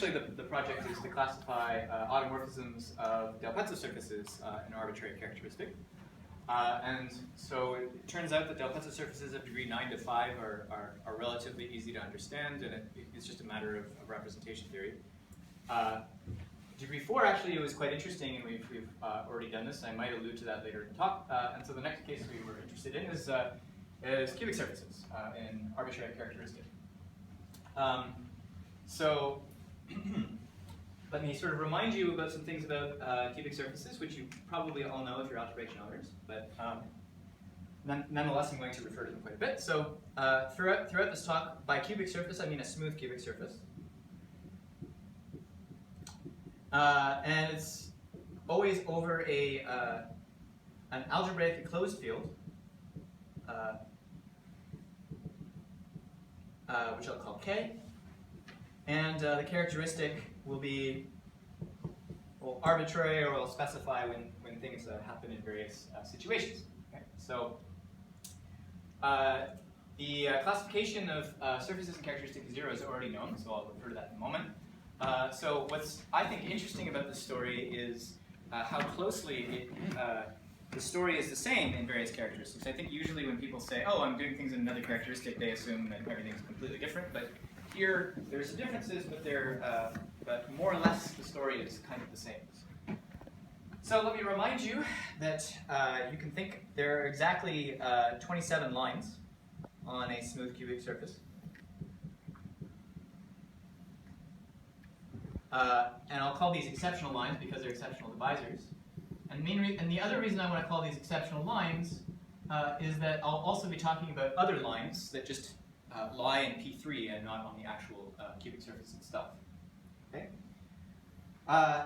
essentially the project is to classify automorphisms of Del Pezzo surfaces in arbitrary characteristic. And so it turns out that Del Pezzo surfaces of degree 9 to 5 are relatively easy to understand, and it's just a matter of representation theory. Degree 4 actually was quite interesting, and we've already done this. I might allude to that later in the talk. And so the next case we were interested in is cubic surfaces in arbitrary characteristic. So let me sort of remind you about some things about cubic surfaces, which you probably all know if you're algebraic knowledge, but nonetheless I'm going to refer to them quite a bit. So throughout this talk, by cubic surface I mean a smooth cubic surface. And it's always over an algebraically closed field, which I'll call K. And the characteristic will be arbitrary, or I'll specify when things happen in various situations. Okay? So the classification of surfaces and characteristic 0 is already known, so I'll refer to that in a moment. So what's, I think, interesting about this story is how closely the story is the same in various characteristics. I think usually when people say, oh, I'm doing things in another characteristic, they assume that everything's completely different. But here, there's some differences, but more or less the story is kind of the same. So let me remind you that you can think there are exactly 27 lines on a smooth cubic surface. And I'll call these exceptional lines because they're exceptional divisors. And the other reason I want to call these exceptional lines is that I'll also be talking about other lines that just lie in P3 and not on the actual cubic surface itself. Okay?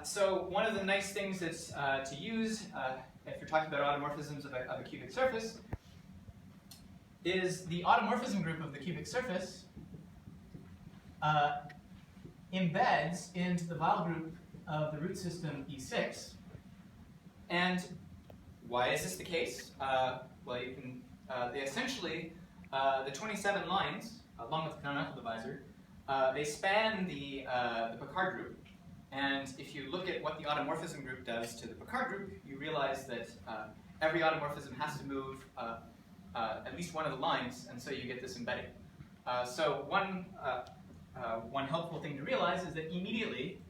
So one of the nice things that's to use if you're talking about automorphisms of a cubic surface is the automorphism group of the cubic surface embeds into the Weil group of the root system E6. And why is this the case? Well, you can they essentially the 27 lines, along with the canonical divisor, they span the Picard group. And if you look at what the automorphism group does to the Picard group, you realize that every automorphism has to move at least one of the lines, and so you get this embedding. So one helpful thing to realize is that immediately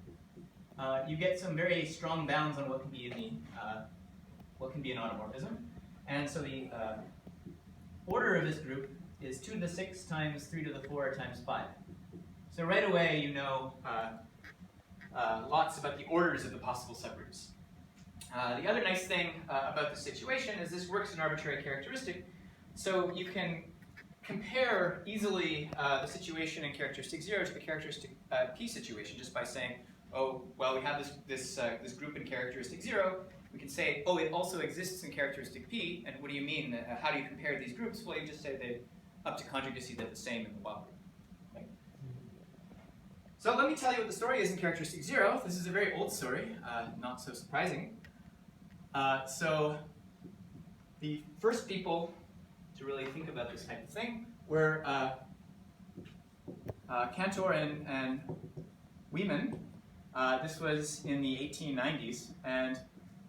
you get some very strong bounds on what can be in what can be an automorphism, and so the order of this group is 2 to the 6 times 3 to the 4 times 5. So right away you know lots about the orders of the possible subgroups. The other nice thing about this situation is this works in arbitrary characteristic, so you can compare easily the situation in characteristic 0 to the characteristic P situation just by saying, oh, well, we have this group in characteristic 0. We can say, oh, it also exists in characteristic P. And what do you mean? How do you compare these groups? Well, you just say they, up to conjugacy, they're the same in the Weil group. Okay? So let me tell you what the story is in characteristic 0. This is a very old story, not so surprising. So the first people to really think about this type of thing were Cantor and Wieman. This was in the 1890s, and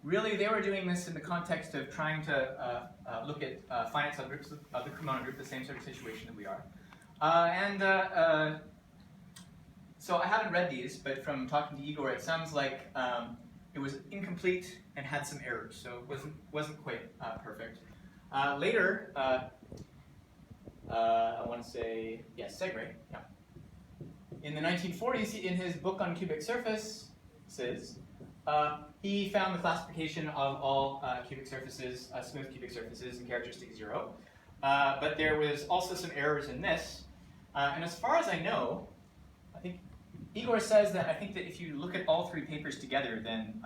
really they were doing this in the context of trying to look at finite subgroups of the Cremona group, the same sort of situation that we are. So I haven't read these, but from talking to Igor, it sounds like it was incomplete and had some errors, so it wasn't quite perfect. Later, I want to say, yes, Segre, yeah. In the 1940s, in his book on cubic surfaces, he found the classification of all cubic surfaces, smooth cubic surfaces, in characteristic 0. But there was also some errors in this. And as far as I know, I think Igor says that I think that if you look at all 3 papers together, then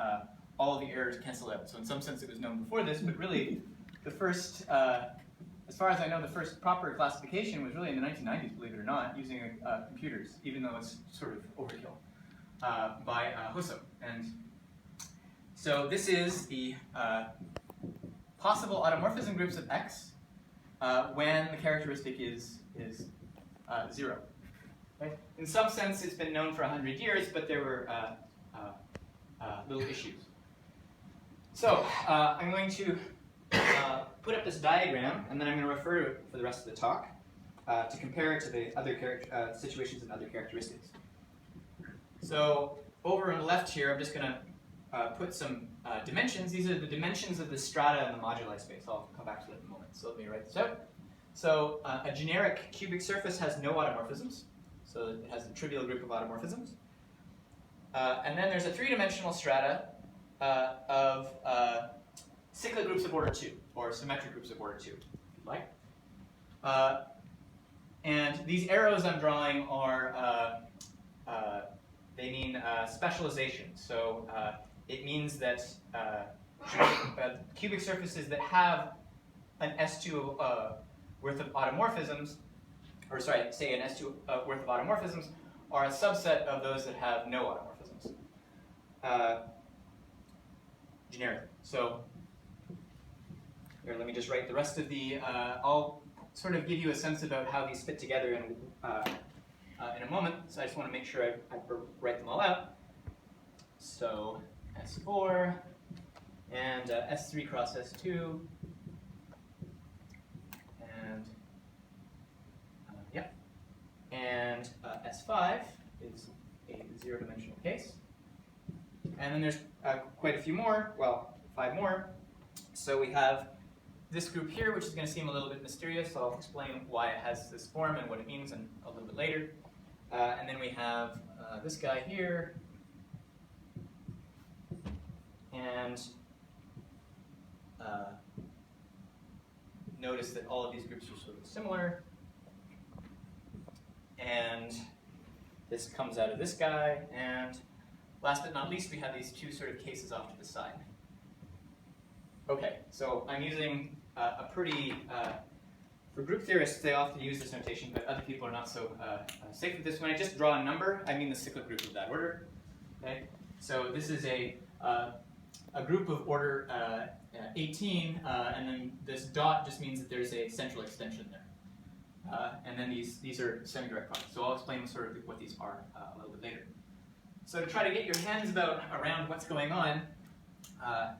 all of the errors cancel out. So in some sense it was known before this, but really the first, as far as I know, the first proper classification was really in the 1990s, believe it or not, using computers, even though it's sort of overkill, by Hosso. And so this is the possible automorphism groups of X when the characteristic is 0. Right? In some sense, it's been known for 100 years, but there were little issues. So I'm going to put up this diagram, and then I'm going to refer to it for the rest of the talk to compare it to the other situations and other characteristics. So over on the left here, I'm just going to put some dimensions. These are the dimensions of the strata in the moduli space. I'll come back to that in a moment. So let me write this out. So a generic cubic surface has no automorphisms. So it has a trivial group of automorphisms. And then there's a three-dimensional strata of cyclic groups of order 2, or symmetric groups of order 2, if you like. And these arrows I'm drawing are, they mean specialization. So it means that cubic surfaces that have an S2 worth of automorphisms, or sorry, say an S2 worth of automorphisms, are a subset of those that have no automorphisms, generically. So here, let me just write the rest of the, I'll sort of give you a sense about how these fit together in a moment, so I just want to make sure I write them all out. So S4 and S3 cross S2, and and S5 is a zero-dimensional case. And then there's quite a few more, well, 5 more. So we have this group here, which is going to seem a little bit mysterious. So I'll explain why it has this form and what it means in a little bit later. And then we have this guy here. And notice that all of these groups are sort of similar. And this comes out of this guy. And last but not least, we have these two sort of cases off to the side. Okay, so I'm using a pretty, for group theorists, they often use this notation, but other people are not so safe with this. When I just draw a number, I mean the cyclic group of that order. Okay, so this is a group of order 18, and then this dot just means that there's a central extension there. And then these are semi-direct products. So I'll explain sort of what these are a little bit later. So to try to get your hands around what's going on,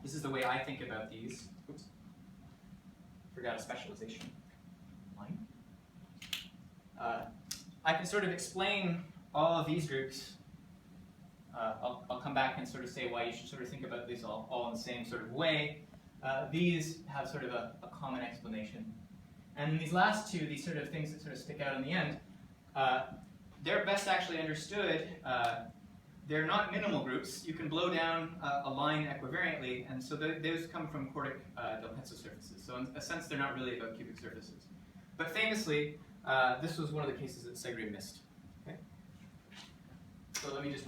this is the way I think about these. Oops, forgot a specialization line. I can sort of explain all of these groups. I'll come back and sort of say why you should sort of think about these all in the same sort of way. These have sort of a common explanation. And these last two, these sort of things that sort of stick out in the end, they're best actually understood. They're not minimal groups. You can blow down a line equivariantly, and so those come from quartic del Pezzo surfaces. So in a sense, they're not really about cubic surfaces. But famously, this was one of the cases that Segre missed. Okay? So let me just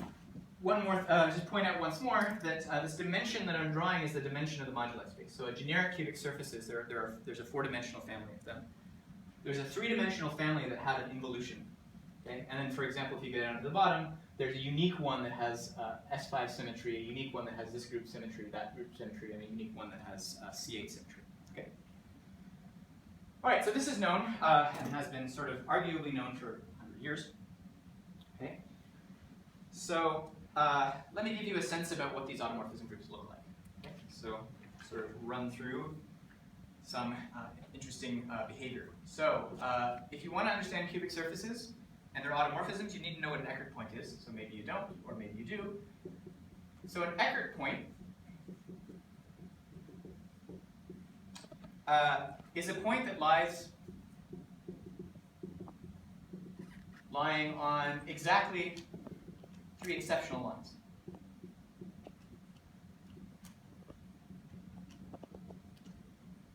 just point out once more that this dimension that I'm drawing is the dimension of the moduli space. So a generic cubic surfaces, there's a 4-dimensional family of them. There's a 3-dimensional family that have an involution. Okay? And then, for example, if you go down to the bottom, there's a unique one that has S5 symmetry, a unique one that has this group symmetry, that group symmetry, and a unique one that has C8 symmetry. Okay. All right, so this is known and has been sort of arguably known for 100 years. Okay. So let me give you a sense about what these automorphism groups look like. Okay. So sort of run through some interesting behavior. So if you want to understand cubic surfaces and their automorphisms, you need to know what an Eckert point is. So maybe you don't, or maybe you do. So an Eckert point is a point that lying on exactly 3 exceptional lines.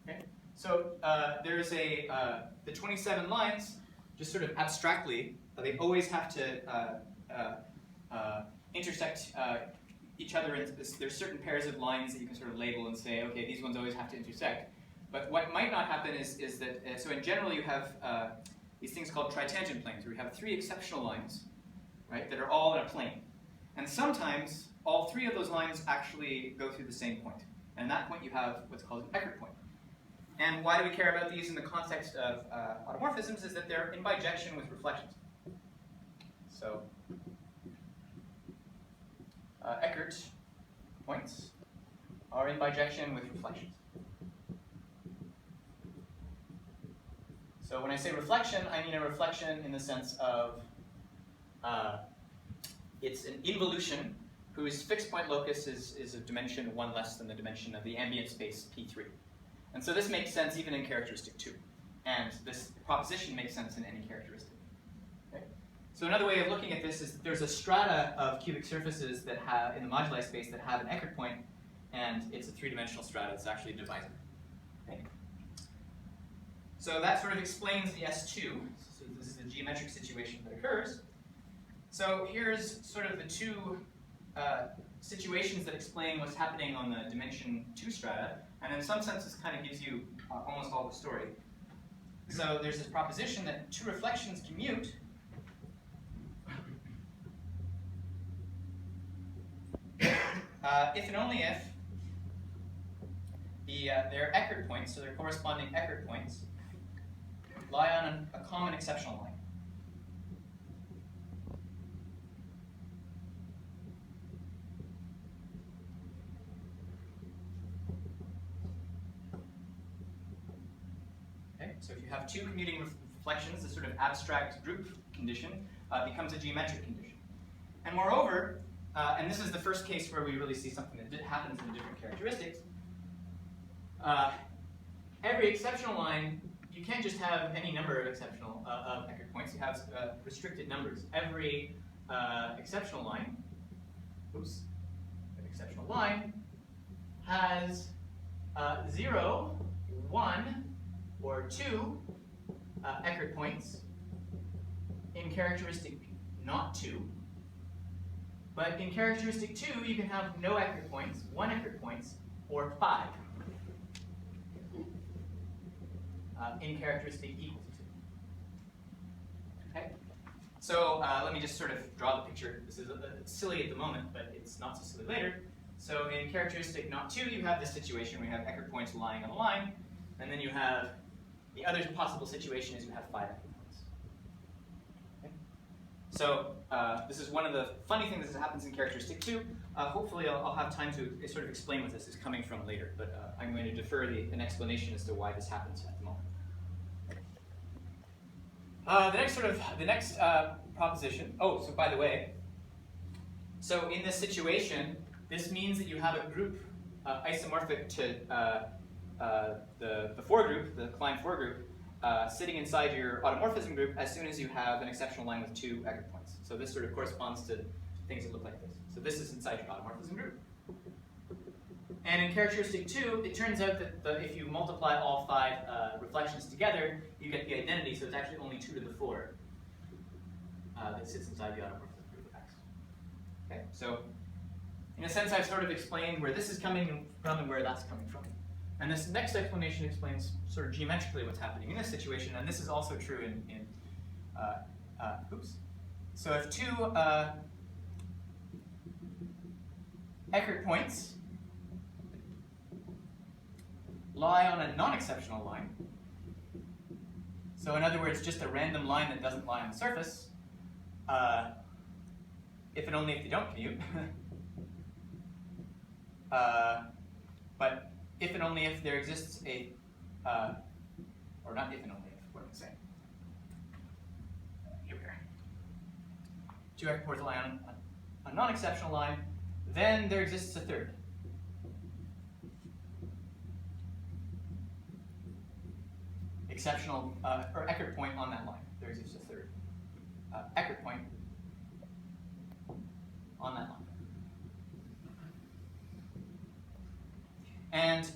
Okay. So there's the 27 lines, just sort of abstractly, they always have to intersect each other. There's certain pairs of lines that you can sort of label and say, okay, these ones always have to intersect. But what might not happen is that, so in general you have these things called tritangent planes, where you have 3 exceptional lines, right, that are all in a plane. And sometimes all 3 of those lines actually go through the same point. And at that point you have what's called an Eckert point. And why do we care about these in the context of automorphisms is that they're in bijection with reflections. So Eckert points are in bijection with reflections. So when I say reflection, I mean a reflection in the sense of it's an involution whose fixed point locus is a dimension 1 less than the dimension of the ambient space P3. And so this makes sense even in characteristic 2. And this proposition makes sense in any characteristic. Okay? So another way of looking at this is there's a strata of cubic surfaces that have, in the moduli space, that have an Eckert point, and it's a 3-dimensional strata. It's actually a divisor. Okay? So that sort of explains the S2. So this is the geometric situation that occurs. So here's sort of the two situations that explain what's happening on the dimension 2 strata, and in some sense this kind of gives you almost all the story. So there's this proposition that two reflections commute if and only if their Eckert points, so their corresponding Eckert points, lie on a common exceptional line. Okay, so if you have two commuting reflections, this sort of abstract group condition becomes a geometric condition. And moreover, and this is the first case where we really see something that happens in the different characteristics, every exceptional line, you can't just have any number of exceptional of Eckert points. You have restricted numbers. Every exceptional line, has 0, 1, or 2 Eckert points in characteristic not 2. But in characteristic 2, you can have no Eckert points, 1 Eckert points, or 5. In characteristic equal to 2. Okay? So let me just sort of draw the picture. This is silly at the moment, but it's not so silly later. So in characteristic not 2, you have this situation where you have Eckert points lying on the line, and then you have the other possible situation is you have 5 Eckert points. Okay? So this is one of the funny things that happens in characteristic 2. Hopefully I'll have time to sort of explain what this is coming from later, but I'm going to defer an explanation as to why this happens at the moment. The next proposition. Oh, so by the way, so in this situation, this means that you have a group isomorphic to the foregroup, the Klein foregroup, sitting inside your automorphism group as soon as you have an exceptional line with 2 Eckert points. So this sort of corresponds to things that look like this. So this is inside your automorphism group. And in characteristic 2, it turns out that if you multiply all 5 reflections together, you get the identity, so it's actually only 2 to the 4 that sits inside the automorphism group of X. Okay, so in a sense, I've sort of explained where this is coming from and where that's coming from. And this next explanation explains sort of geometrically what's happening in this situation, and this is also true in So if 2 Eckert points lie on a non-exceptional line, so in other words, just a random line that doesn't lie on the surface, if and only if they don't commute, but if and only if there exists a, or not if and only if, what am I saying? Here we are. 2 Eckert points lie on a non-exceptional line, then there exists a third. Exceptional, or Eckert point on that line. There exists a third Eckert point on that line. And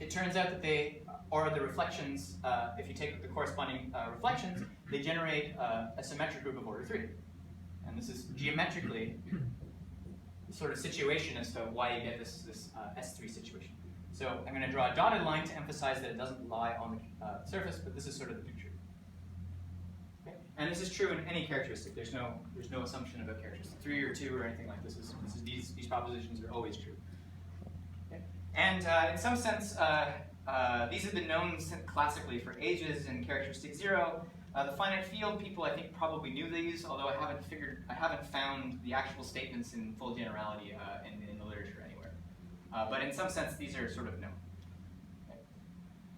it turns out that they, or the reflections, if you take the corresponding reflections, they generate a symmetric group of order 3. And this is geometrically the sort of situation as to why you get this S3 situation. So I'm going to draw a dotted line to emphasize that it doesn't lie on the surface, but this is sort of the picture. Okay? And this is true in any characteristic. There's no assumption about characteristic 3 or 2 or anything like this. These propositions are always true. Okay? And in some sense, these have been known classically for ages in characteristic 0. The finite field people, I think, probably knew these, although I haven't found the actual statements in full generality in the literature anywhere. But in some sense, these are sort of known. Okay.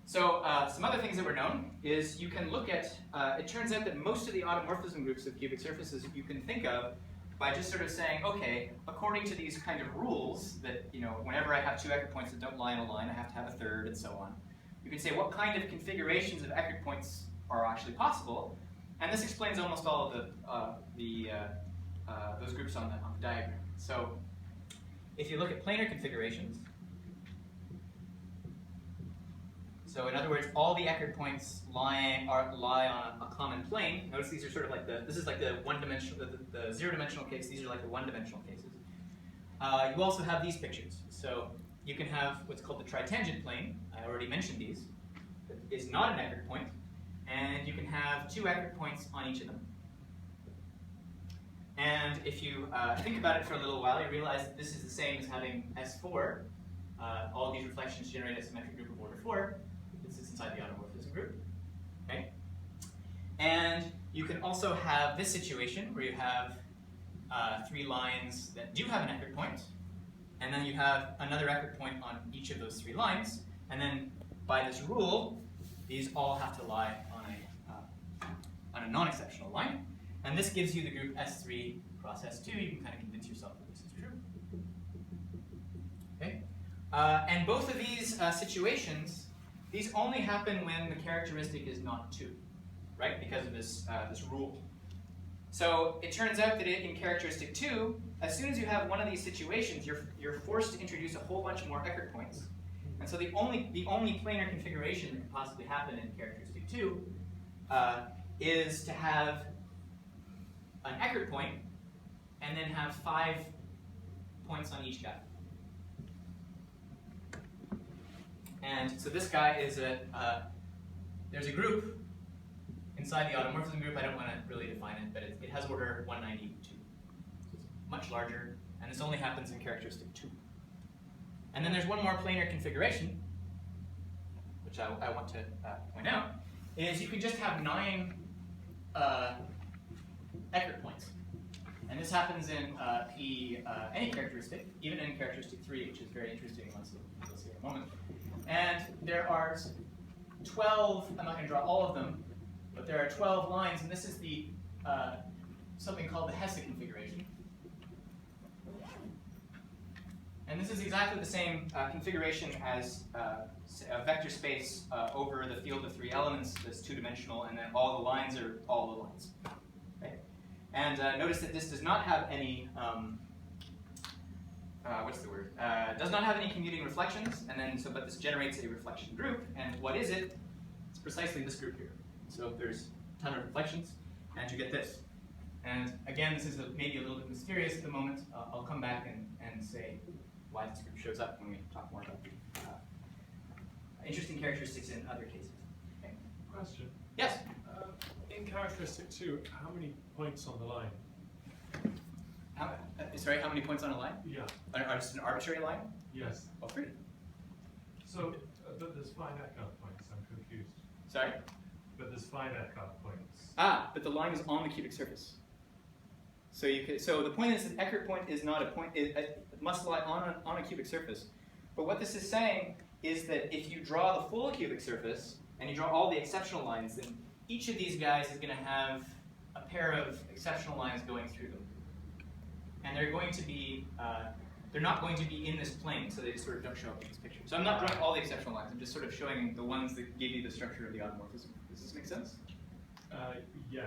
So some other things that were known is you can look at, it turns out that most of the automorphism groups of cubic surfaces you can think of by just sort of saying, okay, according to these kind of rules that, you know, whenever I have two Eckert points that don't lie in a line, I have to have a third, and so on. You can say what kind of configurations of Eckert points are actually possible, and this explains almost all of those groups on the diagram. So, if you look at planar configurations, so in other words, all the Eckert points lie on a common plane. Notice these are sort of like this is like the one-dimensional, the zero-dimensional case. These are like the one-dimensional cases. You also have these pictures. So you can have what's called the tritangent plane. I already mentioned these. It is not an Eckert point, and you can have two Eckert points on each of them. And if you think about it for a little while, you realize that this is the same as having S4. All of these reflections generate a symmetric group of order 4. This is inside the automorphism group. Okay? And you can also have this situation where you have three lines that do have an Eckert point, and then you have another Eckert point on each of those three lines, and then by this rule, these all have to lie on a non-exceptional line. And this gives you the group S3 cross S2. You can kind of convince yourself that this is true. Okay? And both of these situations, these only happen when the characteristic is not 2, right? Because of this, this rule. So it turns out that in characteristic 2, as soon as you have one of these situations, you're forced to introduce a whole bunch more Eckert points. And so the only planar configuration that can possibly happen in characteristic 2 is to have an Eckert point and then have 5 points on each guy. And so this guy is there's a group inside the automorphism group. I don't want to really define it, but it has order 192. So it's much larger, and this only happens in characteristic 2. And then there's one more planar configuration, which I want to point out, is you can just have 9 Eckert points. And this happens in any characteristic, even in characteristic 3, which is very interesting, you'll see in a moment. And there are 12, I'm not going to draw all of them, but there are 12 lines, and this is the something called the Hesse configuration. And this is exactly the same configuration as a vector space over the field of 3 elements that's 2-dimensional, and then all the lines are all the lines. Okay? And notice that this does not have any, does not have any commuting reflections, and then but this generates a reflection group, and what is it? It's precisely this group here. So there's a ton of reflections, and you get this. And again, this is maybe a little bit mysterious at the moment. I'll come back and say why this group shows up when we talk more about the interesting characteristics in other cases. Okay. Question. Yes? In characteristic 2, how many points on the line? Sorry, how many points on a line? Yeah. Just an arbitrary line? Yes. Oh, 3. So, but there's 5 Eckert points, I'm confused. Sorry? But there's 5 Eckert points. But the line is on the cubic surface. So so the point is that Eckert point is not a point, it must lie on a cubic surface. But what this is saying is that if you draw the full cubic surface, and you draw all the exceptional lines, then each of these guys is going to have a pair of exceptional lines going through them. And they're going to be, they're not going to be in this plane, so they just sort of don't show up in this picture. So I'm not drawing all the exceptional lines, I'm just sort of showing the ones that give you the structure of the automorphism. Does this make sense? Yeah,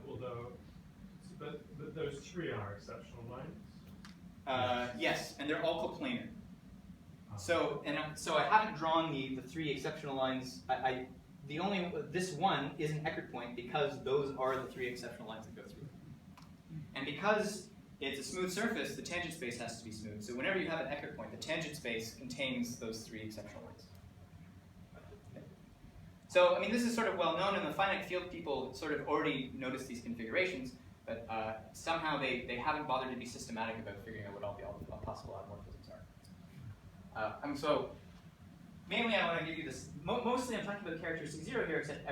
although, but those 3 are exceptional lines? Yes, and they're all coplanar. So I haven't drawn the 3 exceptional lines. This one is an Eckert point because those are the 3 exceptional lines that go through. And because it's a smooth surface, the tangent space has to be smooth. So whenever you have an Eckert point, the tangent space contains those 3 exceptional lines. Okay. So, I mean, this is sort of well known, and the finite field people sort of already noticed these configurations, but somehow they haven't bothered to be systematic about figuring out what all the possible automorphisms are. mainly I want to give you this, mostly I'm talking about characteristic 0 here, except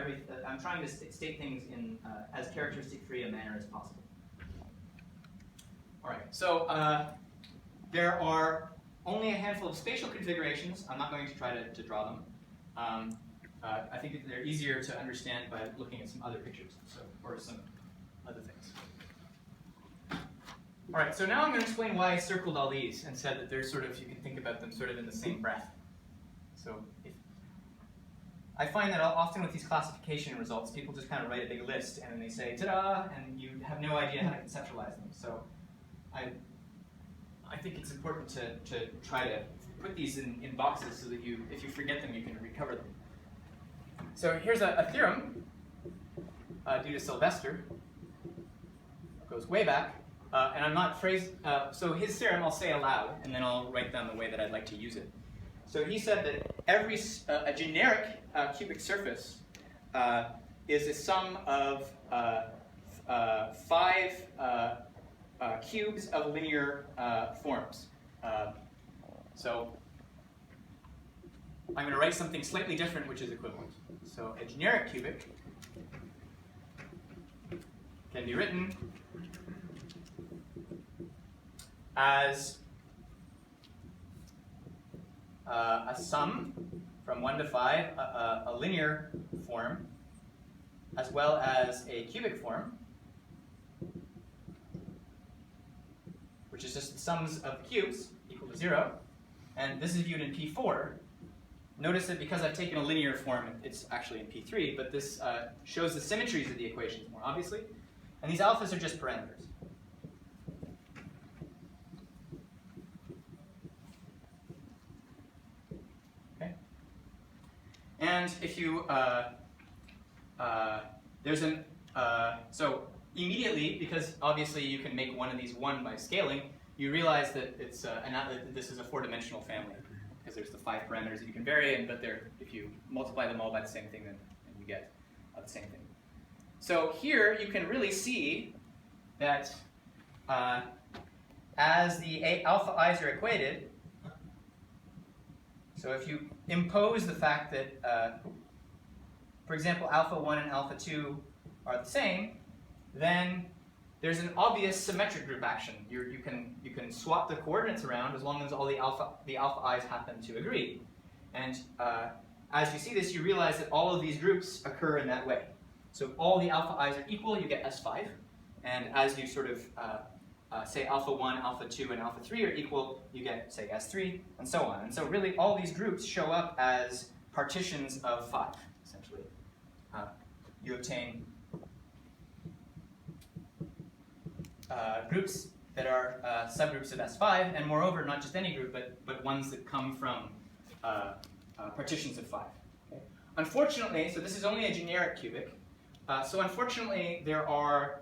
I'm trying to state things in as characteristic free a manner as possible. All right, so there are only a handful of spatial configurations. I'm not going to try to draw them. I think that they're easier to understand by looking at some other pictures, or some other things. All right, so now I'm going to explain why I circled all these and said that they're sort of, you can think about them sort of in the same breath. So I find that often with these classification results, people just kind of write a big list and then they say, ta-da, and you have no idea how to conceptualize them. So I think it's important to try to put these in boxes so that if you forget them, you can recover them. So here's a theorem due to Sylvester. It goes way back. And I'm not so his theorem I'll say aloud, and then I'll write down the way that I'd like to use it. So he said that a generic cubic surface is a sum of 5 cubes of linear forms. So I'm going to write something slightly different, which is equivalent. So a generic cubic can be written as a sum from 1 to 5, a linear form, as well as a cubic form, which is just the sums of the cubes equal to 0. And this is viewed in P4. Notice that because I've taken a linear form, it's actually in P3, but this shows the symmetries of the equations more obviously. And these alphas are just parameters. Okay. And if you, so immediately, because obviously you can make one of these 1 by scaling, you realize that this is a 4-dimensional family, because there's the 5 parameters that you can vary, but if you multiply them all by the same thing, then you get the same thing. So here you can really see that as the alpha i's are equated, so if you impose the fact that, for example, alpha 1 and alpha 2 are the same, then there's an obvious symmetric group action. You can swap the coordinates around as long as all the alpha i's happen to agree. And as you see this, you realize that all of these groups occur in that way. So if all the alpha i's are equal, you get S5. And as you sort of say alpha 1, alpha 2, and alpha 3 are equal, you get, say, S3, and so on. And so really all these groups show up as partitions of 5, essentially. You obtain groups that are subgroups of S5, and moreover, not just any group, but ones that come from partitions of 5. Okay? Unfortunately, so this is only a generic cubic, so unfortunately there are,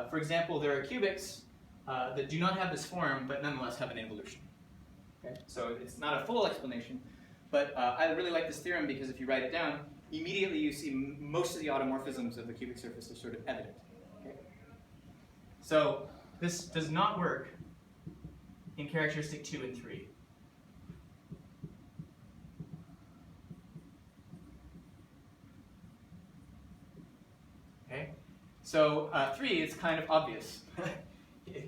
for example, there are cubics that do not have this form, but nonetheless have an involution. Okay? So it's not a full explanation, but I really like this theorem because if you write it down, immediately you see most of the automorphisms of the cubic surface are sort of evident. Okay? So this does not work in characteristic 2 and 3. Okay? So 3 is kind of obvious.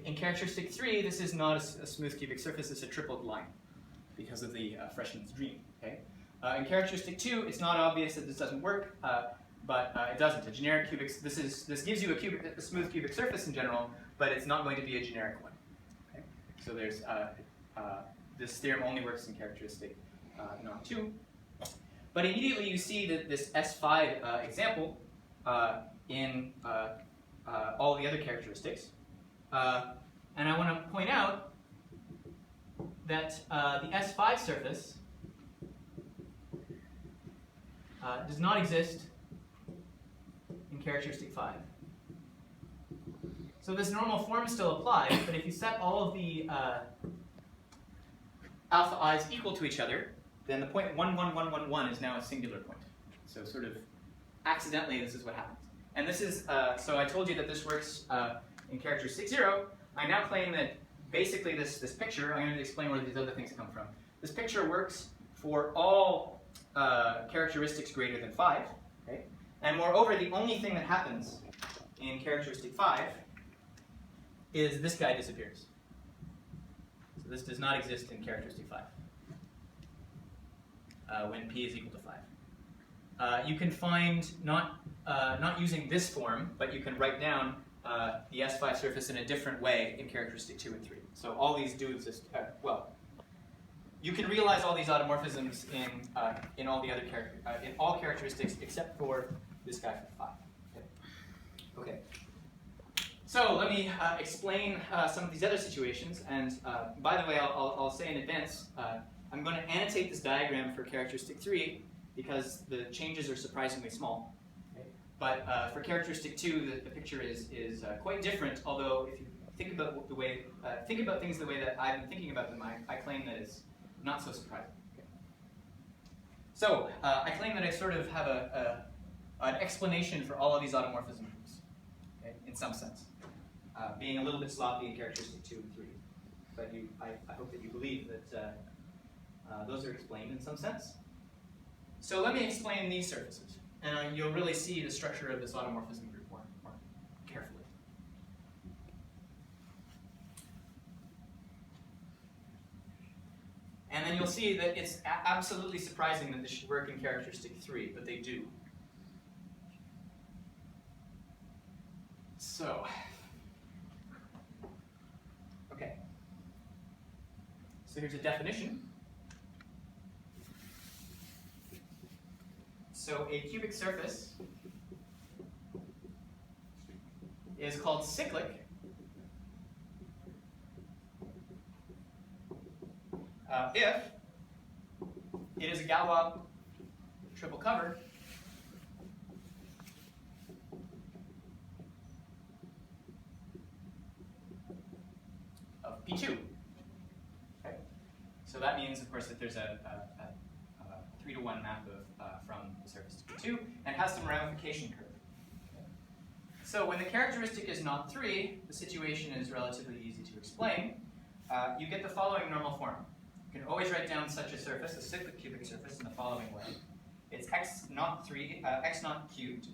In characteristic 3, this is not a smooth cubic surface, it's a tripled line because of the freshman's dream. Okay? In characteristic 2, it's not obvious that this doesn't work, but it doesn't. A generic cubic, this gives you a smooth cubic surface in general, but it's not going to be a generic one. Okay? So there's this theorem only works in characteristic non 2. But immediately you see that this S5 example in all the other characteristics. And I want to point out that the S5 surface does not exist in characteristic 5. So this normal form still applies, but if you set all of the alpha i's equal to each other, then the point 1, 1, 1, 1, 1 is now a singular point. So sort of accidentally, this is what happens. And this is, so I told you that this works in characteristic 0. I now claim that basically this picture, I'm going to explain where these other things come from. This picture works for all characteristics greater than 5. Okay? And moreover, the only thing that happens in characteristic 5 is this guy disappears. So this does not exist in characteristic 5 when p is equal to 5. You can find, not using this form, but you can write down the S5 surface in a different way in characteristic 2 and 3. So all these do exist. Well, you can realize all these automorphisms in all the other in all characteristics except for this guy for 5. Okay. So let me explain some of these other situations. And by the way, I'll say in advance, I'm going to annotate this diagram for characteristic 3 because the changes are surprisingly small. Okay. But for characteristic 2, the picture is quite different. Although if you think about things the way that I've been thinking about them, I claim that it's not so surprising. Okay. So I claim that I sort of have an explanation for all of these automorphism groups, okay, in some sense, being a little bit sloppy in characteristic 2 and 3. But I hope that you believe that those are explained in some sense. So let me explain these surfaces, and you'll really see the structure of this automorphism group more carefully. And then you'll see that it's absolutely surprising that this should work in characteristic 3, but they do. So, okay. So here's a definition. So a cubic surface is called cyclic if it is a Galois triple cover of P2. Okay? So that means, of course, that there's a 3-to-1 map from the surface to P2 and has some ramification curve. Okay? So when the characteristic is not 3, the situation is relatively easy to explain. You get the following normal form. You can always write down such a surface, a cyclic cubic surface, in the following way. It's x naught cubed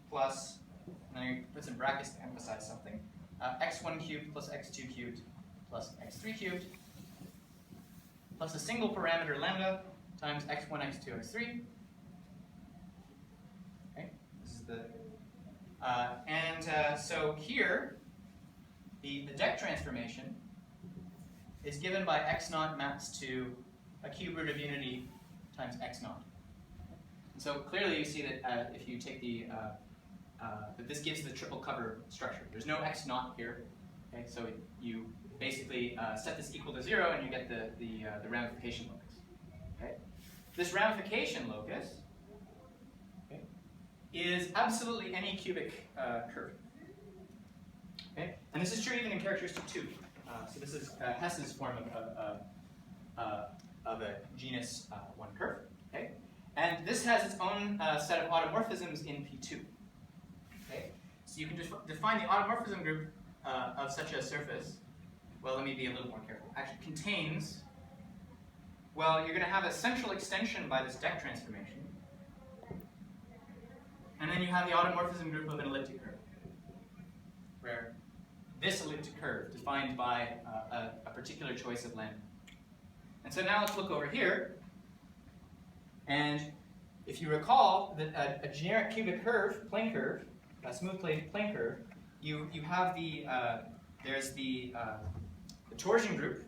plus, and then you put some brackets to emphasize something, x1 cubed plus x2 cubed plus x3 cubed plus a single parameter lambda times x1, x2, x3. Okay, this is the, so here, the deck transformation is given by x naught maps to a cube root of unity times x naught. And so clearly you see that if you take that this gives the triple cover structure. There's no x naught here. Okay, so you basically set this equal to 0 and you get the ramification locus. Okay? This ramification locus, okay, is absolutely any cubic curve. Okay? And this is true even in characteristic 2. So this is Hess's form of a genus 1 curve. Okay? And this has its own set of automorphisms in P2. Okay? So you can just define the automorphism group of such a surface. Well, let me be a little more careful. Actually contains, well, you're going to have a central extension by this deck transformation. And then you have the automorphism group of an elliptic curve, where this elliptic curve defined by a particular choice of lambda. And so now let's look over here. And if you recall that a generic cubic curve, plane curve, a smooth plane curve, you have there's the torsion group,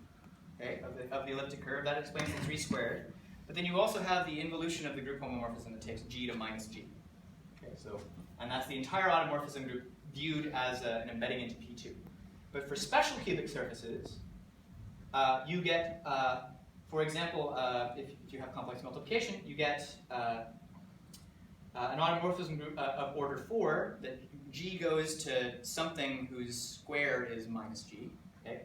okay, of the elliptic curve. That explains the 3 squared. But then you also have the involution of the group homomorphism that takes g to minus g. Okay, so, and that's the entire automorphism group viewed as an embedding into P2. But for special cubic surfaces, you get, for example, if you have complex multiplication, you get an automorphism group of order 4 that g goes to something whose square is minus g. Okay?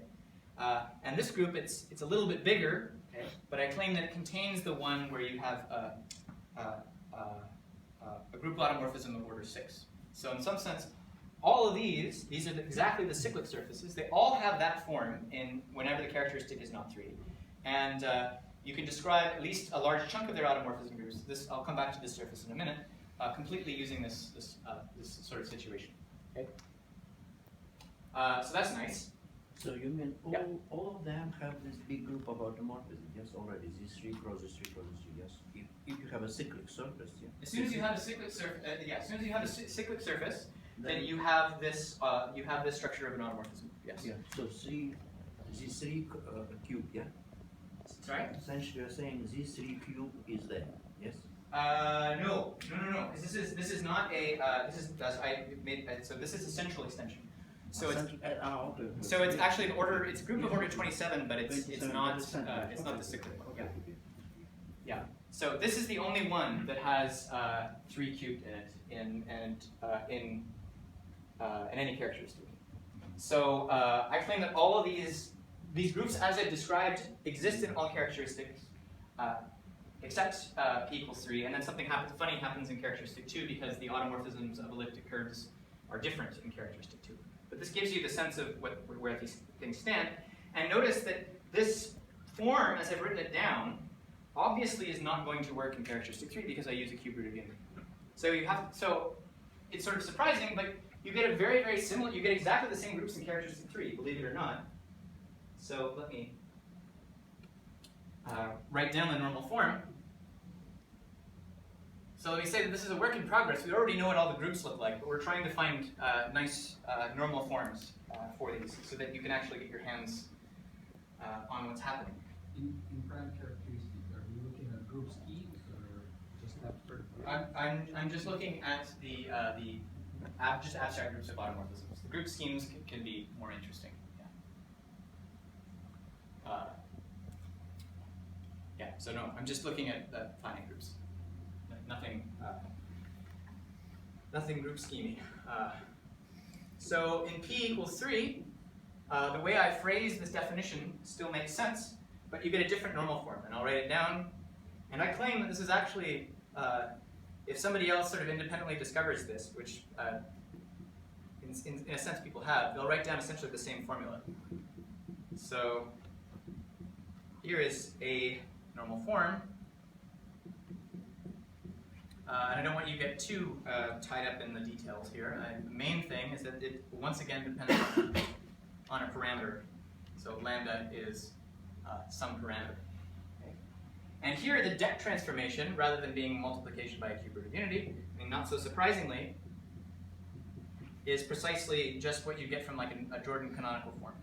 And this group, it's a little bit bigger, okay? But I claim that it contains the one where you have a group automorphism of order 6. So in some sense, all of these are exactly the cyclic surfaces. They all have that form in whenever the characteristic is not 3. And you can describe at least a large chunk of their automorphism groups. This, I'll come back to this surface in a minute, completely using this sort of situation. Okay. So that's nice. So you mean Yeah. all of them have this big group of automorphisms, yes, already, Z3 crosses 3 crosses 3, yes. If you have a cyclic surface, yeah. As soon as you have a cyclic surface, as soon as you have a cyclic surface, then you have this structure of an automorphism. Yes. Yeah. So Z3 cube, yeah. Sorry. Essentially, you're saying Z3 cube is there, yes. No. This is not a. So this is a central extension. So it's okay. so it's actually the order. It's a group of order 27, but it's not the cyclic one. Yeah. Yeah. So this is the only one that has 3 cubed in it in any characteristic. So I claim that all of these groups, as I described, exist in all characteristics except p equals 3, and then something funny happens in characteristic 2 because the automorphisms of elliptic curves are different in characteristic 2. But this gives you the sense of where these things stand. And notice that this form, as I've written it down, obviously is not going to work in characteristic 3 because I use a cube rooted unit. So it's sort of surprising, but you get a very, very similar, you get exactly the same groups in characteristic 3, believe it or not. So let me write down the normal form. So let me say that this is a work in progress. We already know what all the groups look like, but we're trying to find nice normal forms for these so that you can actually get your hands on what's happening. In prime characteristics, are you looking at group schemes or just abstract? I'm just looking at the just abstract groups of automorphisms. The group schemes can be more interesting. Yeah. So no, I'm just looking at finite groups. Nothing group scheming. So in p equals 3, the way I phrase this definition still makes sense, but you get a different normal form, and I'll write it down. And I claim that this is actually, if somebody else sort of independently discovers this, which in a sense people have, they'll write down essentially the same formula. So here is a normal form. And I don't want you to get too tied up in the details here. The main thing is that it once again depends on a parameter. So lambda is some parameter. Okay. And here the deck transformation, rather than being multiplication by a cube root of unity, I mean, not so surprisingly, is precisely just what you get from like a Jordan canonical form.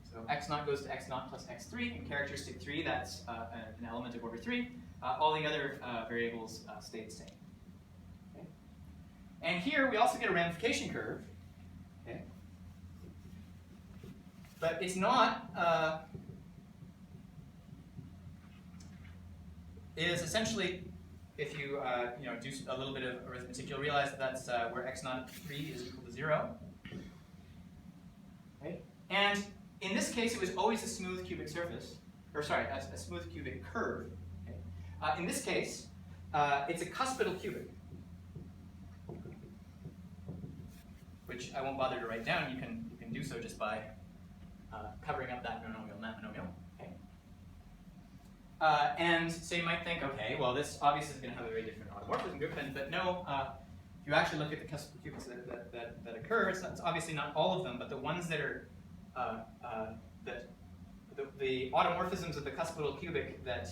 So x0 goes to x0 plus x3. In characteristic 3, that's an element of order 3. All the other variables stay the same. Okay. And here we also get a ramification curve. Okay. But it's not, it is essentially, if you do a little bit of arithmetic, you'll realize that that's where x0 3 is equal to 0. Okay. And in this case, it was always a smooth cubic surface, or sorry, a smooth cubic curve. Okay. In this case, it's a cuspidal cubic, which I won't bother to write down. You can do so just by covering up that monomial and that monomial. Okay. And so you might think, okay, well, this obviously is going to have a very different automorphism group, but no. If you actually look at the cuspidal cubics that occur, it's obviously not all of them, but the ones that are the automorphisms of the cuspidal cubic that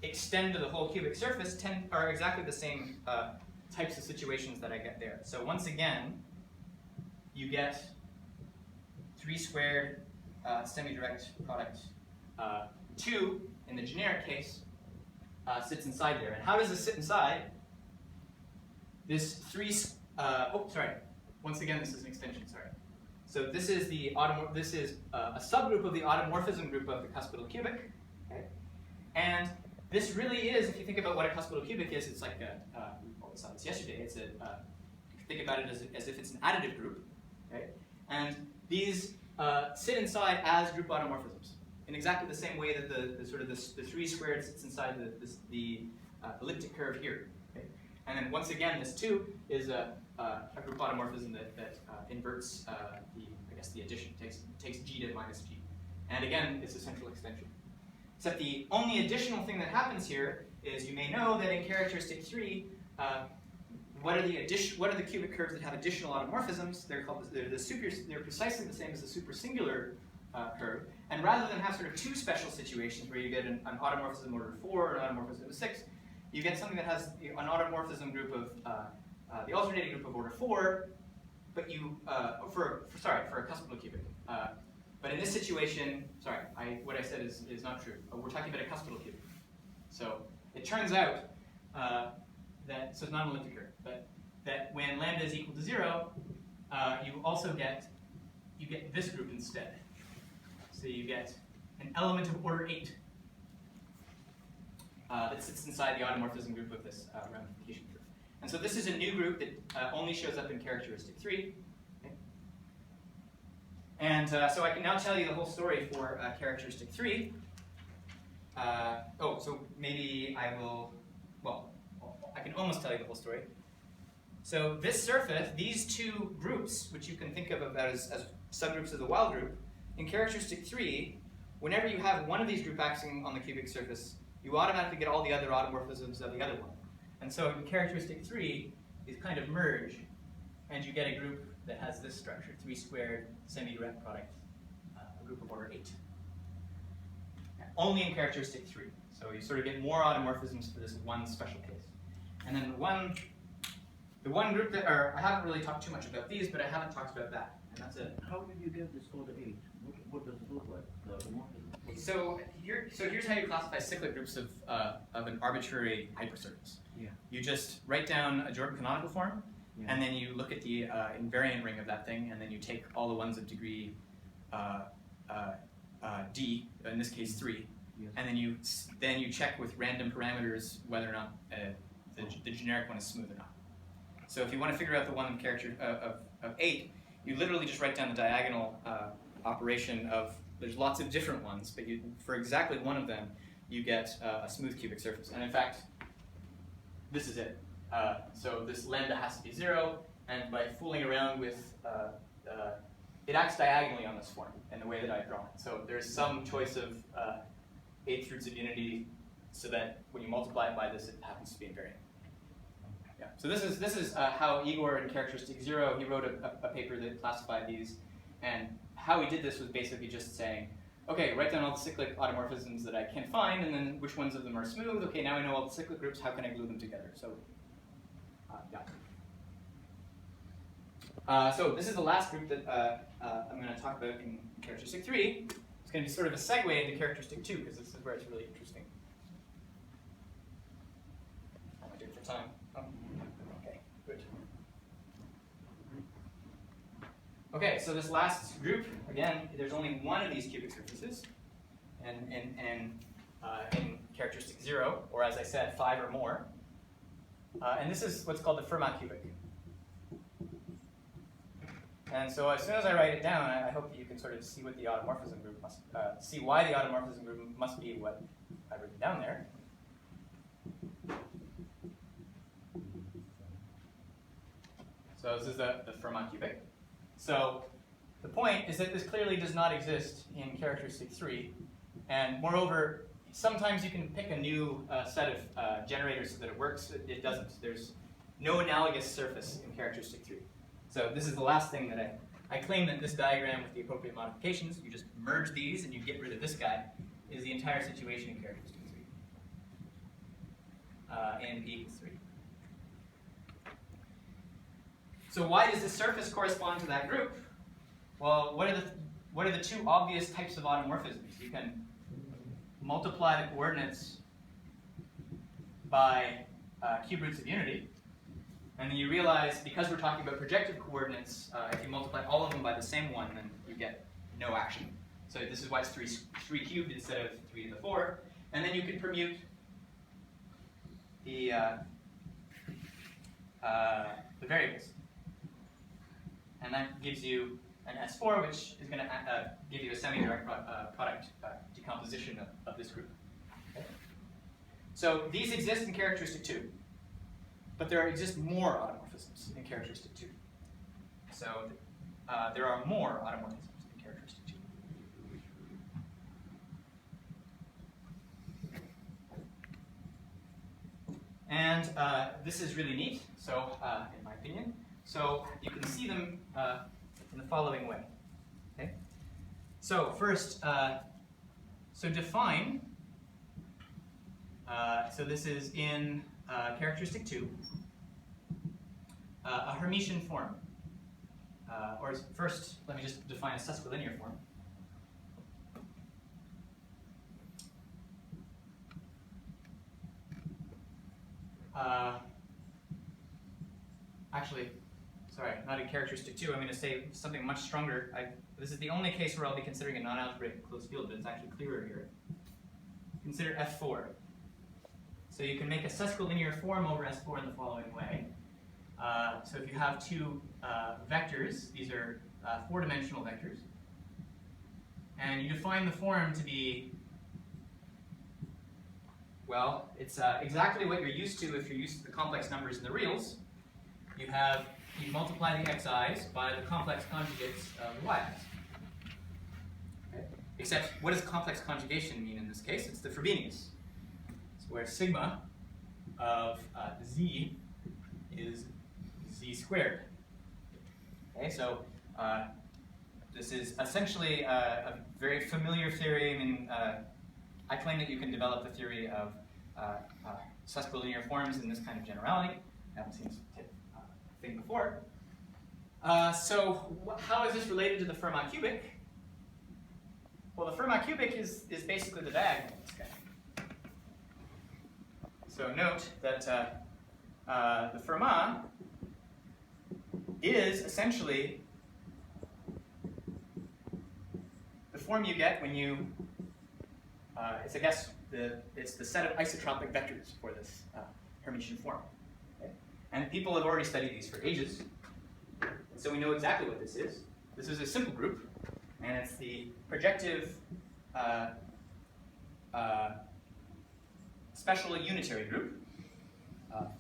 extend to the whole cubic surface are exactly the same types of situations that I get there. So once again, you get 3 squared semi-direct product 2 in the generic case sits inside there. And how does this sit inside? This 3. Once again, this is an extension. Sorry. So this is a subgroup of the automorphism group of the cuspidal cubic. Okay? And this really is, if you think about what a cuspidal cubic is, it's like we saw this yesterday. It's think about it as if it's an additive group. Okay? And these sit inside as group automorphisms in exactly the same way that the 3 squared sits inside the elliptic curve here. Okay? And then once again, this 2 is a group automorphism that inverts the addition, takes g to minus g. And again, it's a central extension. Except the only additional thing that happens here is you may know that in characteristic 3, what are the cubic curves that have additional automorphisms? They're precisely the same as the supersingular curve. And rather than have sort of two special situations where you get an automorphism order 4 and an automorphism 6, you get something that has an automorphism group of the alternating group of order 4, but you for a cuspal cubic. But in this situation, sorry, what I said is not true. We're talking about a cuspal cubic. So it turns out that, so it's not an elliptic curve, but that when lambda is equal to 0, you also get this group instead. So you get an element of order 8 that sits inside the automorphism group of this ramification group. And so this is a new group that only shows up in characteristic 3. Okay? And so I can now tell you the whole story for characteristic 3. So maybe I will, well, I can almost tell you the whole story. So this surface, these two groups, which you can think of about as subgroups of the wild group, in characteristic 3, whenever you have one of these group acting on the cubic surface, you automatically get all the other automorphisms of the other one. And so in characteristic 3, these kind of merge, and you get a group that has this structure, 3 squared, semi-direct product, a group of order 8. Only in characteristic 3. So you sort of get more automorphisms for this one special case. And then the one group that, I haven't really talked too much about these, but I haven't talked about that. And that's it. How did you get this order 8? What does it look like? The automorphism? So here's how you classify cyclic groups of an arbitrary hypersurface. Yeah. You just write down a Jordan canonical form, Yeah. and then you look at the invariant ring of that thing, and then you take all the ones of degree d, in this case 3, Yes. and then you check with random parameters whether or not the generic one is smooth or not. So if you want to figure out the one character of 8, you literally just write down the diagonal operation of, there's lots of different ones, but for exactly one of them, you get a smooth cubic surface. And in fact, this is it. So this lambda has to be 0, and by fooling around with, it acts diagonally on this form in the way that I've drawn it. So there's some choice of 8th roots of unity, so that when you multiply it by this, it happens to be invariant. Yeah. So this is how Igor in characteristic 0, he wrote a paper that classified these, and how he did this was basically just saying, okay, write down all the cyclic automorphisms that I can find, and then which ones of them are smooth. Okay, now I know all the cyclic groups, how can I glue them together? So, so this is the last group that I'm going to talk about in characteristic 3. It's going to be sort of a segue into characteristic 2, because this is where it's really interesting. How am I doing for time? Oh, okay, good. Okay, so this last group, again, there's only one of these cubic surfaces, and in characteristic 0, or as I said, 5 or more. And this is what's called the Fermat cubic. And so as soon as I write it down, I hope that you can sort of see what the automorphism group must, see why the automorphism group must be what I've written down there. So this is the Fermat cubic. So the point is that this clearly does not exist in characteristic 3. And moreover, sometimes you can pick a new set of generators so that it works. It doesn't. There's no analogous surface in characteristic 3. So this is the last thing that I claim that this diagram with the appropriate modifications, you just merge these and you get rid of this guy, is the entire situation in characteristic 3. And p equals 3. So why does the surface correspond to that group? Well, what are the two obvious types of automorphisms? You can multiply the coordinates by cube roots of unity, and then you realize, because we're talking about projective coordinates, if you multiply all of them by the same one, then you get no action. So this is why it's 3 cubed instead of 3 to the 4. And then you can permute the variables. And that gives you an S4, which is going to give you a semi-direct product decomposition of this group. Okay? So these exist in characteristic 2. But there exist more automorphisms in characteristic 2. So there are more automorphisms in characteristic 2. And this is really neat, so in my opinion. So you can see them in the following way. Okay. So first, so define. So this is in characteristic 2, a Hermitian form. Or first, let me just define a sesquilinear form. Actually, sorry, not in characteristic 2. I'm going to say something much stronger. This is the only case where I'll be considering a non-algebraic closed field, but it's actually clearer here. Consider F4. So you can make a sesquilinear form over S4 in the following way. So if you have two vectors, these are four-dimensional vectors, and you define the form to be, well, it's exactly what you're used to if you're used to the complex numbers in the reals. You multiply the xi's by the complex conjugates of the y's. Okay. Except, what does complex conjugation mean in this case? It's the Frobenius. It's where sigma of z is z squared. Okay, so this is essentially a very familiar theory. I mean, I claim that you can develop the theory of sesquilinear forms in this kind of generality. I haven't seen this thing before. So how is this related to the Fermat cubic? Well, the Fermat cubic is basically the diagonal of this guy. So note that the Fermat is essentially the form you get when you, it's the set of isotropic vectors for this Hermitian form. Okay? And people have already studied these for ages. And so we know exactly what this is. This is a simple group, and it's the projective special unitary group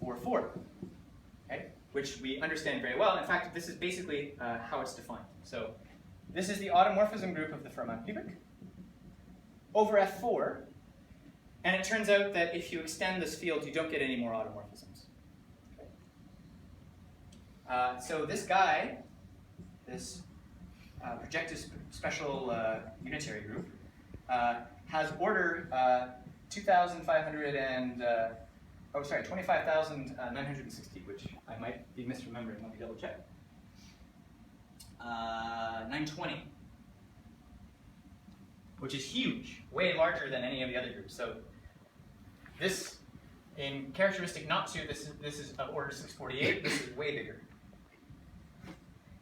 for 4, okay? Which we understand very well. In fact, this is basically how it's defined. So this is the automorphism group of the Fermat cubic over F4, and it turns out that if you extend this field, you don't get any more automorphisms. So this guy, this projective special unitary group, has order 25,960, which I might be misremembering. Let me double check. 920, which is huge, way larger than any of the other groups. So this, in characteristic not 2, this is of order 648. This is way bigger.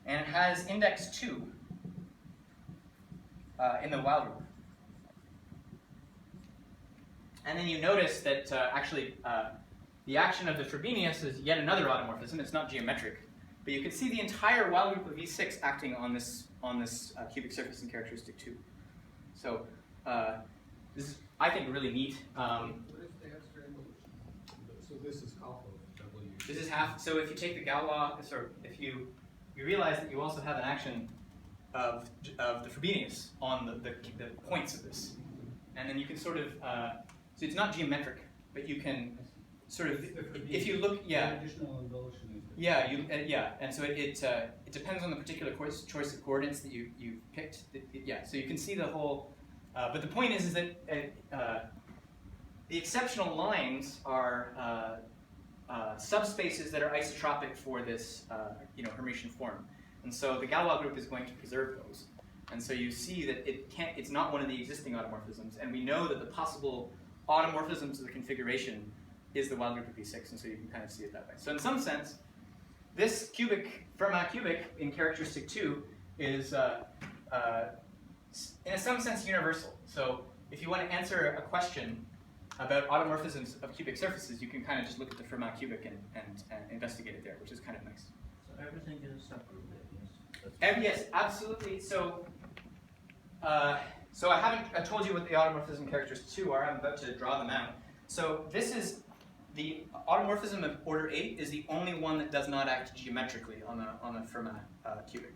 And it has index 2 in the Weil group. And then you notice that actually the action of the Frobenius is yet another automorphism. It's not geometric, but you can see the entire Weil group of V6 acting on this cubic surface in characteristic 2. So this is, I think, really neat. What is the extra evolution? So this is half of W. This is half. So if you take the Gauss law, or if you realize that you also have an action of the Frobenius on the points of this, and then you can sort of so it's not geometric, but you can sort of, if you look, yeah. Additional evolution is the Yeah, and so it depends on the particular choice of coordinates that you picked. Yeah, so you can see the whole. But the point is that the exceptional lines are subspaces that are isotropic for this Hermitian form, and so the Galois group is going to preserve those. And so you see that it's not one of the existing automorphisms, and we know that the possible automorphisms of the configuration is the Weil group of V6, and so you can kind of see it that way. So in some sense, this Fermat cubic in characteristic 2 is, in some sense, universal. So if you want to answer a question about automorphisms of cubic surfaces, you can kind of just look at the Fermat cubic and investigate it there, which is kind of nice. So everything is a subgroup there, yes? And yes, absolutely. So, so I haven't told you what the automorphism characteristics 2 are. I'm about to draw them out. So this is the automorphism of order 8 is the only one that does not act geometrically on a Fermat cubic.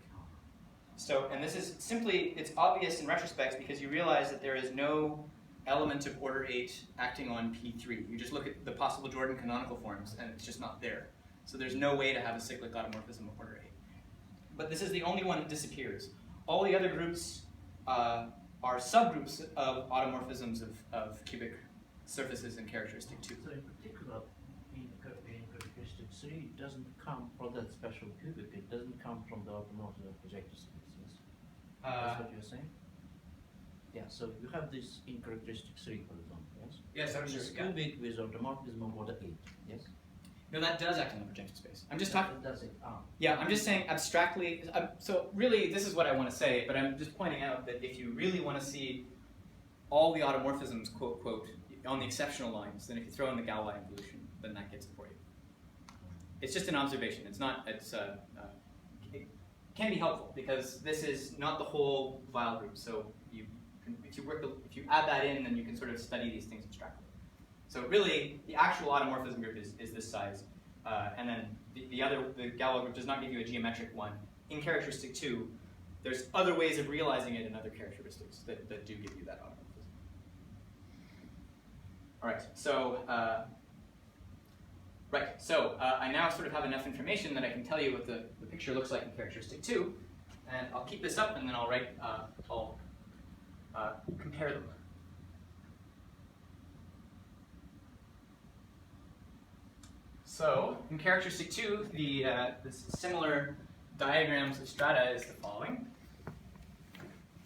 So, and this is simply, it's obvious in retrospect because you realize that there is no element of order 8 acting on P3. You just look at the possible Jordan canonical forms, and it's just not there. So there's no way to have a cyclic automorphism of order 8. But this is the only one that disappears. All the other groups are subgroups of automorphisms of cubic surfaces in characteristic 2. So in particular, in characteristic 3, it doesn't come from that special cubic, it doesn't come from the automorphism of projective space, yes? That's what you're saying? Yeah, so you have this in characteristic 3, for example, yes? Yes, I'm sure. This cubic with automorphism of order 8, yes? No, that does act on the projective space. I'm just talking. Does it? Yeah, I'm just saying abstractly. So really, this is what I want to say, but I'm just pointing out that if you really want to see all the automorphisms, quote, quote, on the exceptional lines, then if you throw in the Galois involution, then that gets it for you. It's just an observation. It's not, it can be helpful, because this is not the whole Weil group. So if you add that in, then you can sort of study these things abstractly. So really, the actual automorphism group is this size, and then the Galois group does not give you a geometric one. In characteristic 2, there's other ways of realizing it in other characteristics that do give you that automorphism. All right, so I now sort of have enough information that I can tell you what the picture looks like in characteristic 2, and I'll keep this up, and then I'll compare them. So, in characteristic 2, the similar diagrams of strata is the following.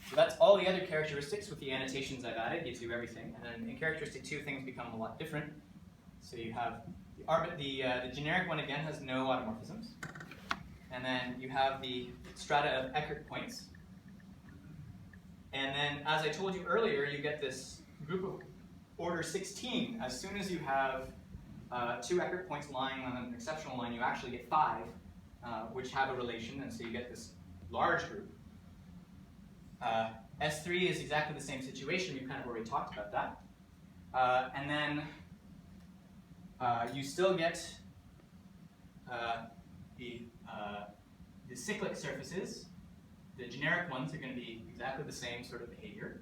So that's all the other characteristics with the annotations I've added, gives you everything. And then in characteristic 2, things become a lot different. So you have the generic one again has no automorphisms. And then you have the strata of Eckert points. And then, as I told you earlier, you get this group of order 16. As soon as you have 2 Eckert points lying on an exceptional line, you actually get 5, which have a relation, and so you get this large group. S3 is exactly the same situation. We've kind of already talked about that. And then you still get the cyclic surfaces. The generic ones are going to be exactly the same sort of behavior.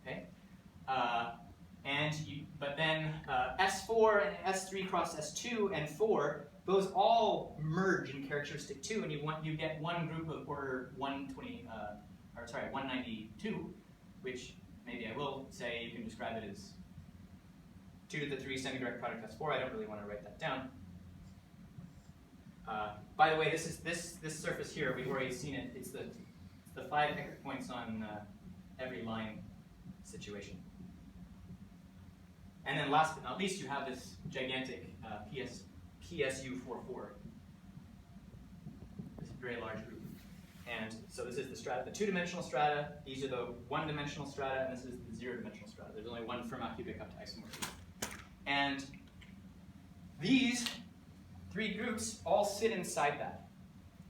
Okay. But then S4 and S3 cross S2 and 4, those all merge in characteristic 2, and you get one group of order 192, which maybe I will say you can describe it as 2 to the 3 semi-direct product S4. I don't really want to write that down. By the way, this surface here, we've already seen it. It's the 5 Eckert points on every line situation. And then last but not least, you have this gigantic PSU44. This very large group. And so this is the strata, the 2-dimensional strata. These are the 1-dimensional strata, and this is the 0-dimensional strata. There's only one Fermat cubic up to isomorphism. And these 3 groups all sit inside that.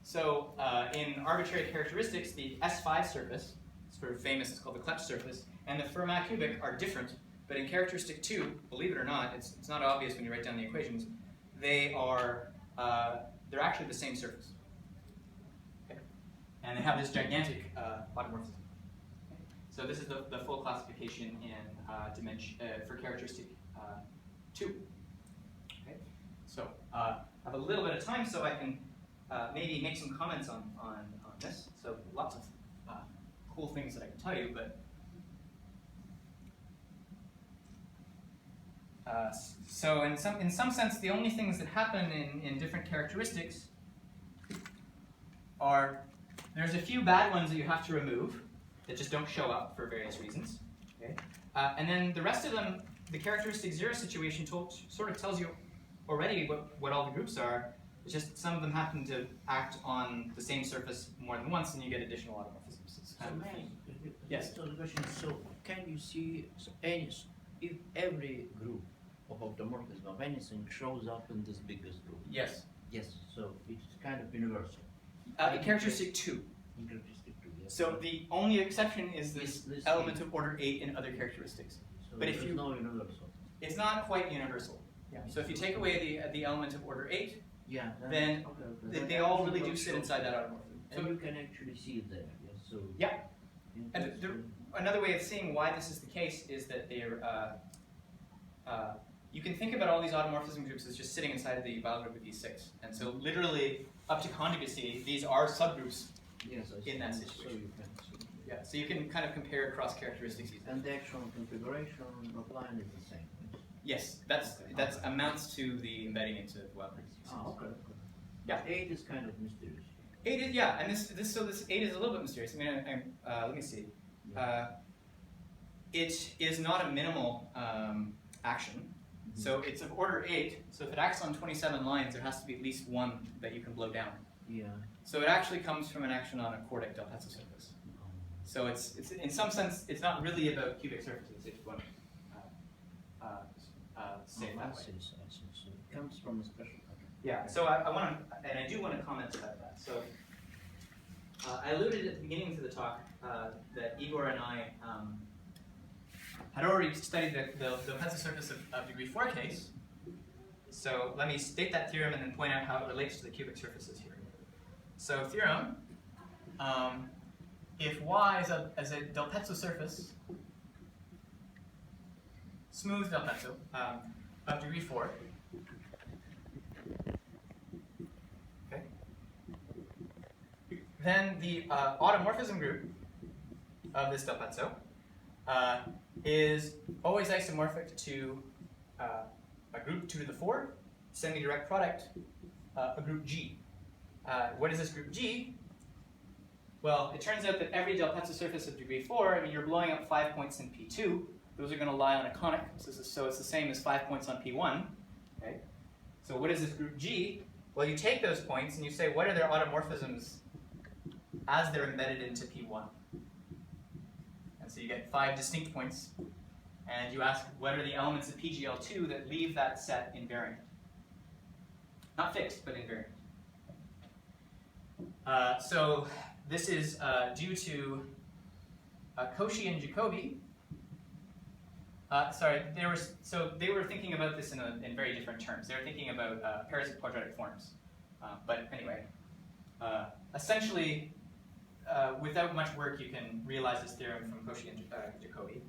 So in arbitrary characteristics, the S5 surface, it's sort of famous, it's called the Klepsch surface, and the Fermat cubic are different. But in characteristic 2, believe it or not, it's not obvious when you write down the equations, they're actually the same surface. Okay. And they have this gigantic automorphism. Okay. So this is the full classification in for characteristic 2. Okay. So I have a little bit of time, so I can maybe make some comments on this. So lots of cool things that I can tell you, but so in some sense, the only things that happen in different characteristics are, there's a few bad ones that you have to remove that just don't show up for various reasons. Okay? And then the rest of them, the characteristic 0 situation sort of tells you already what all the groups are. It's just some of them happen to act on the same surface more than once, and you get additional automorphisms. It's kind of yes. So the question is, so can you see if every group of automorphism of anything shows up in this biggest group? Yes. Yes, so it's kind of universal. In characteristic 2. In characteristic 2, yes. So the only exception is this element of order 8 in other characteristics. So but if you no universal. It's not quite universal. Yeah. So if you take away the element of order 8, yeah, then they all really do sit inside that automorphism. And you can actually see it there. Yes. So yeah. And another way of seeing why this is the case is that they're, you can think about all these automorphism groups as just sitting inside of the vial group of E6. And so literally, up to conjugacy, these are subgroups in that situation. Yeah, so you can kind of compare cross characteristics easily. And the actual configuration of line is the same. Yes, that's amounts to the embedding into vial group. Oh, okay. Yeah. 8 is kind of mysterious. 8 is, yeah, and this 8 is a little bit mysterious. I mean, let me see. It is not a minimal action. So it's of order 8, so if it acts on 27 lines, there has to be at least one that you can blow down. Yeah. So it actually comes from an action on a quartic del Pezzo surface. So it's in some sense, it's not really about cubic surfaces, if you want to say it that way. I see. So it comes from a special pattern. Yeah, so I want to, and I do want to comment about that. So I alluded at the beginning to the talk that Igor and I had already studied the Pezzo surface of degree 4 case. So let me state that theorem and then point out how it relates to the cubic surfaces here. So theorem, if Y is a del Pezzo surface, smooth del Pezzo of degree 4, okay, then the automorphism group of this del Pezzo is always isomorphic to a group 2 to the 4, semi-direct product, a group G. What is this group G? Well, it turns out that every del Pezzo surface of degree 4, I mean, you're blowing up 5 points in P2. Those are going to lie on a conic, so it's the same as 5 points on P1. Okay? So what is this group G? Well, you take those points and you say, what are their automorphisms as they're embedded into P1? And so you get 5 distinct points, and you ask, what are the elements of PGL2 that leave that set invariant? Not fixed, but invariant. So this is due to Cauchy and Jacobi. They were thinking about this in very different terms. They were thinking about pairs of quadratic forms. But anyway, essentially, without much work, you can realize this theorem from Cauchy and Jacobi.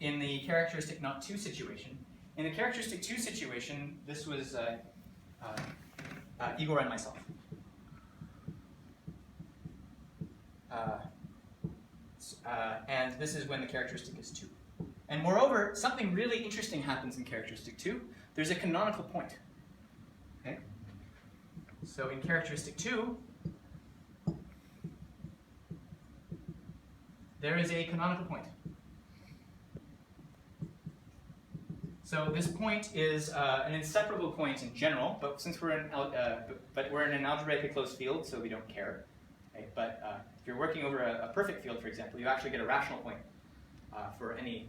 In the characteristic not 2 situation. In the characteristic 2 situation, this was Igor and myself. And this is when the characteristic is 2. And moreover, something really interesting happens in characteristic 2. There's a canonical point. Okay? So in characteristic 2, there is a canonical point. So this point is an inseparable point in general, but since we're in an algebraically closed field, so we don't care. Okay? But if you're working over a perfect field, for example, you actually get a rational point for any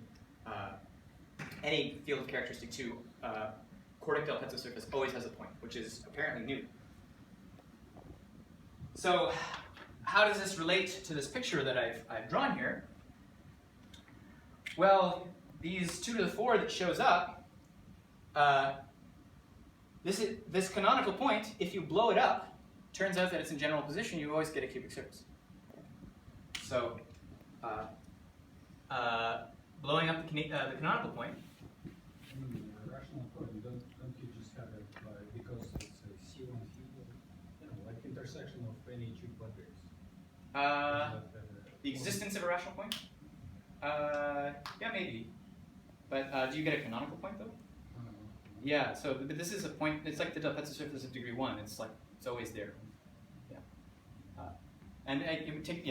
field of characteristic 2. Quartic del Pezzo surface always has a point, which is apparently new. So how does this relate to this picture that I've drawn here? Well, these 2 to the 4 that shows up, this canonical point, if you blow it up, turns out that it's in general position, you always get a cubic surface. So blowing up the canonical point. The rational point, don't you just have it because it's a C1 field, like intersection of any 2 quadrates? The existence of a rational point? Yeah, maybe. But do you get a canonical point though? Yeah. So, but this is a point. It's like the del Pezzo surface of degree 1. It's like it's always there. Yeah. And it would take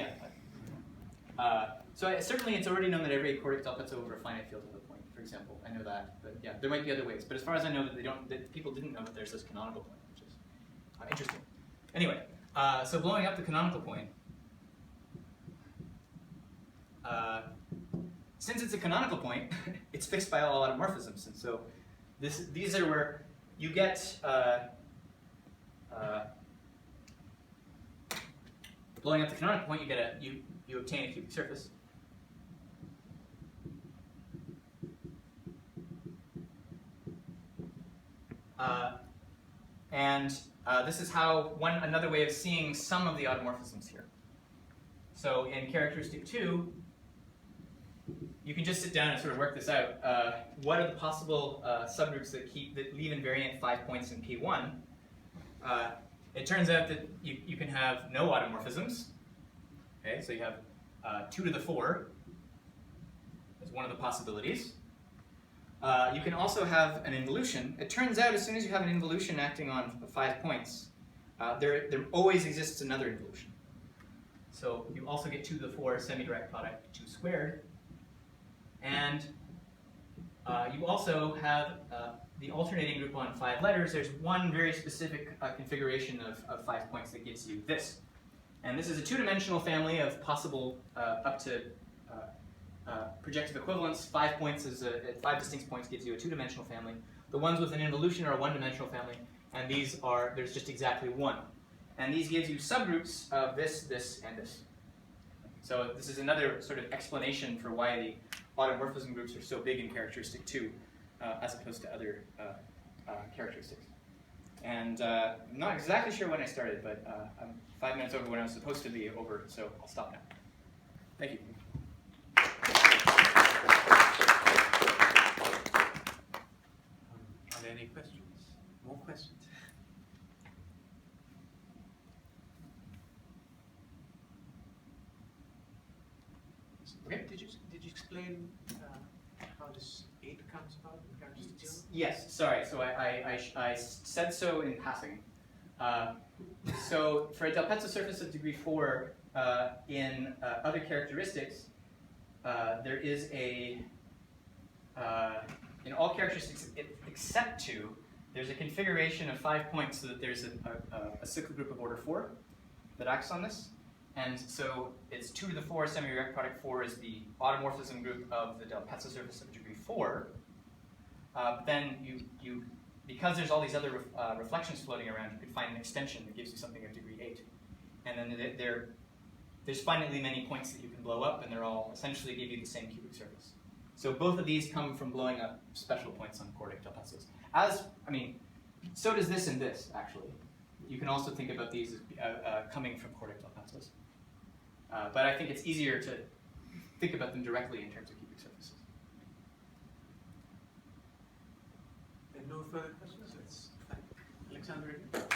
so certainly it's already known that every quartic del Pezzo over a finite field has a point. For example, I know that. But yeah, there might be other ways. But as far as I know, that people didn't know that there's this canonical point, which is interesting. Anyway, so blowing up the canonical point. Since it's a canonical point, it's fixed by all automorphisms, and so these are where you get blowing up the canonical point. You obtain a cubic surface. And this is how another way of seeing some of the automorphisms here. So in characteristic 2, you can just sit down and sort of work this out. What are the possible subgroups that leave invariant 5 points in P1? It turns out that you can have no automorphisms. Okay, so you have 2 to the 4 is one of the possibilities. You can also have an involution. It turns out as soon as you have an involution acting on 5 points, there always exists another involution. So you also get 2 to the 4 semi-direct product 2 squared. And you also have the alternating group on 5 letters. There's one very specific configuration of 5 points that gives you this. And this is a 2-dimensional family of possible up to projective equivalence. 5 points is 5 distinct points gives you a 2-dimensional family. The ones with an involution are a 1-dimensional family, and these are, there's just exactly one. And these gives you subgroups of this, this, and this. So this is another sort of explanation for why the automorphism groups are so big in characteristic 2 as opposed to other characteristics. And I'm not exactly sure when I started, but I'm 5 minutes over when I was supposed to be over, so I'll stop now. Thank you. Are there any questions? More questions? Okay. Did you explain how this 8 comes about in characteristic 2? Yes, sorry. So I said so in passing. So for a Delpezzo surface of degree 4 in other characteristics, there is a in all characteristics except 2, there's a configuration of 5 points so that there's a cyclic group of order 4 that acts on this. And so it's 2 to the 4 semi-direct product 4 is the automorphism group of the Delpezzo surface of degree 4. Then you because there's all these other reflections floating around, you could find an extension that gives you something of degree 8. And then there's finitely many points that you can blow up, and they're all essentially give you the same cubic surface. So both of these come from blowing up special points on chordate Delpezzos. So does this and this, actually. You can also think about these as coming from chordate Delpezzos. But I think it's easier to think about them directly in terms of cubic surfaces. And no further questions? Let's thank Alexander again.